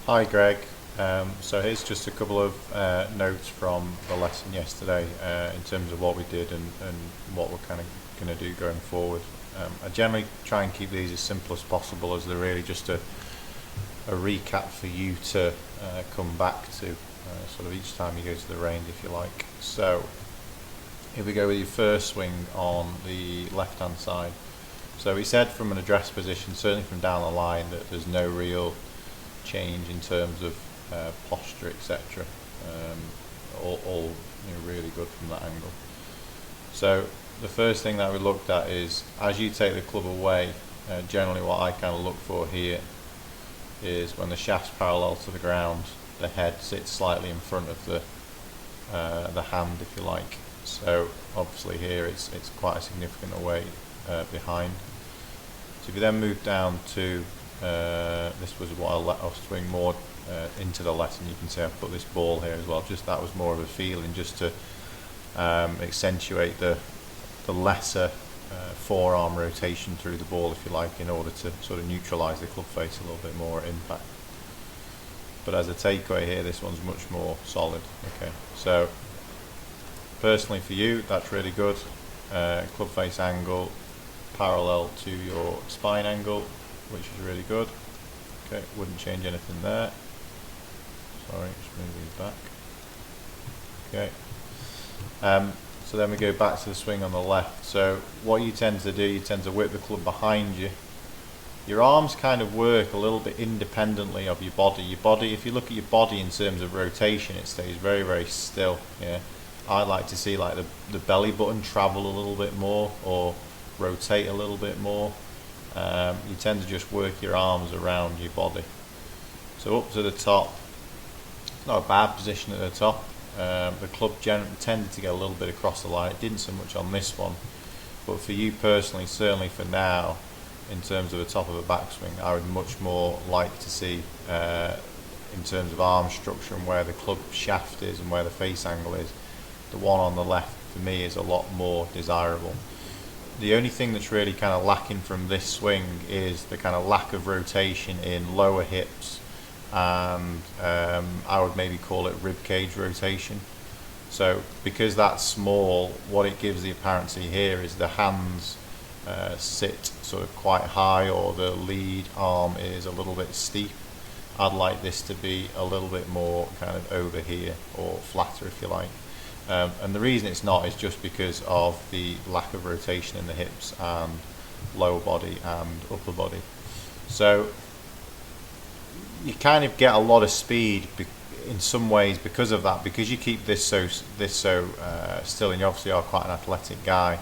Hi Greg. So here's just a couple of notes from the lesson yesterday in terms of what we did and what we're kind of going to do going forward. I generally try and keep these as simple as possible, as they're really just a recap for you to come back to sort of each time you go to the range, if you like. So here we go with your first swing on the left hand side. So we said from an address position, certainly from down the line, that there's no real change in terms of posture, etc. All really good from that angle. So the first thing that we looked at is, as you take the club away, generally what I kind of look for here is when the shaft's parallel to the ground, the head sits slightly in front of the hand, if you like. So obviously here it's quite a significant away behind. So if you then move down to this was what I'll swing more into the lesson. You can see I put this ball here as well. Just that was more of a feeling, just to accentuate the lesser forearm rotation through the ball, if you like, in order to sort of neutralise the club face a little bit more at impact. But as a takeaway here, this one's much more solid. Okay, so personally for you, that's really good. Club face angle parallel to your spine angle, which is really good. Okay, wouldn't change anything there. Sorry, just move these back. Okay. So then we go back to the swing on the left. So what you tend to do, you tend to whip the club behind you. Your arms kind of work a little bit independently of your body. Your body, if you look at your body in terms of rotation, it stays very, very still. Yeah. I like to see like the belly button travel a little bit more or rotate a little bit more. You tend to just work your arms around your body. So up to the top, it's not a bad position at the top. The club generally tended to get a little bit across the line. It didn't so much on this one, but for you personally, certainly for now, in terms of the top of a backswing, I would much more like to see in terms of arm structure and where the club shaft is and where the face angle is, the one on the left for me is a lot more desirable. The only thing that's really kind of lacking from this swing is the kind of lack of rotation in lower hips, and I would maybe call it rib cage rotation. So because that's small, what it gives the apparency here is the hands sit sort of quite high, or the lead arm is a little bit steep. I'd like this to be a little bit more kind of over here, or flatter if you like. And the reason it's not is just because of the lack of rotation in the hips and lower body and upper body. So you kind of get a lot of speed in some ways because of that, because you keep this so still, and you obviously are quite an athletic guy.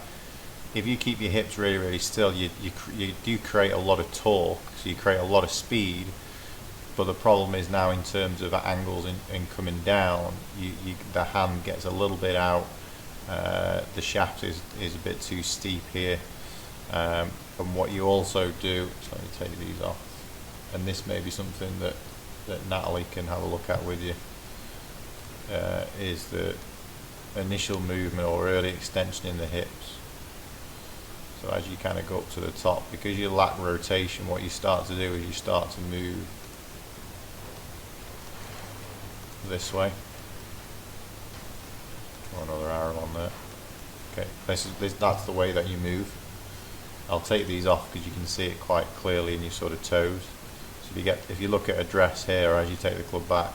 If you keep your hips really, really still, you do create a lot of torque, so you create a lot of speed. But the problem is now, in terms of angles in coming down, the hand gets a little bit out. The shaft is a bit too steep here. And what you also do, so let me take these off, and this may be something that Natalie can have a look at with you, is the initial movement or early extension in the hips. So as you kind of go up to the top, because you lack rotation, what you start to do is you start to move this way. Or another arrow on there. Okay, that's the way that you move. I'll take these off because you can see it quite clearly in your sort of toes. So if you look at address here, as you take the club back,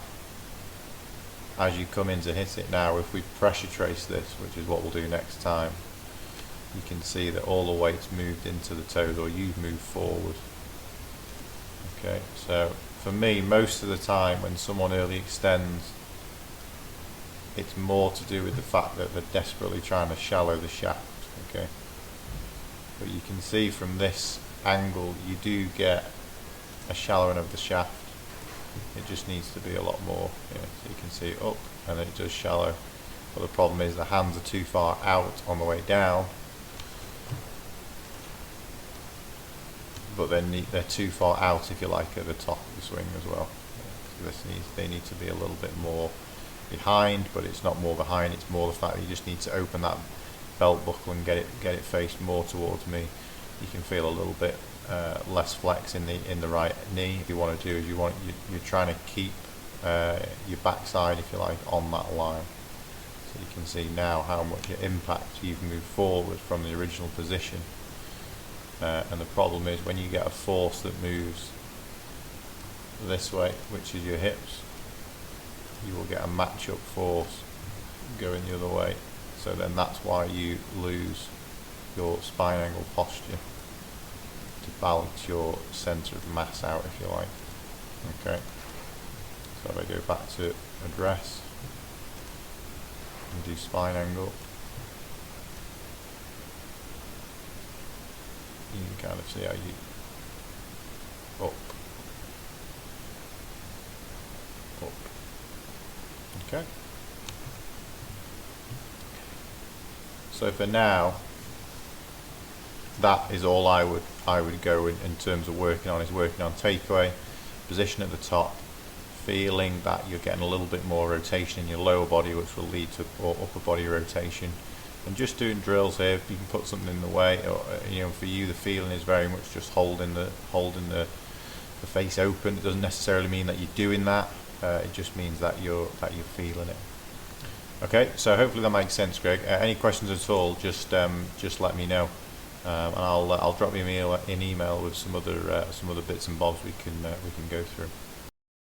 as you come in to hit it now, if we pressure trace this, which is what we'll do next time, you can see that all the weight's moved into the toes, or you've moved forward. Okay, so for me, most of the time when someone early extends, it's more to do with the fact that they're desperately trying to shallow the shaft. Okay, but you can see from this angle, you do get a shallowing of the shaft. It just needs to be a lot more. So you can see it up, and it does shallow. But the problem is the hands are too far out on the way down, but they're too far out, if you like, at the top of the swing as well. So they need to be a little bit more behind, but it's not more behind, it's more the fact that you just need to open that belt buckle and get it faced more towards me. You can feel a little bit less flex in the right knee. If you want to do is you're trying to keep your backside, if you like, on that line. So you can see now how much impact you've moved forward from the original position. And the problem is when you get a force that moves this way, which is your hips, you will get a match-up force going the other way. So then that's why you lose your spine angle posture, to balance your centre of mass out, if you like. Okay. So if I go back to address and do spine angle, you can kind of see how you up. Okay. So for now, that is all I would go in terms of working on, is working on takeaway, position at the top, feeling that you're getting a little bit more rotation in your lower body, which will lead to more upper body rotation, and just doing drills here. If you can put something in the way, or, for you the feeling is very much just holding the face open. It doesn't necessarily mean that you're doing that. It just means that you're feeling it. Okay, so hopefully that makes sense, Greg. Any questions at all? Just let me know, and I'll drop you an email with some other bits and bobs we can go through.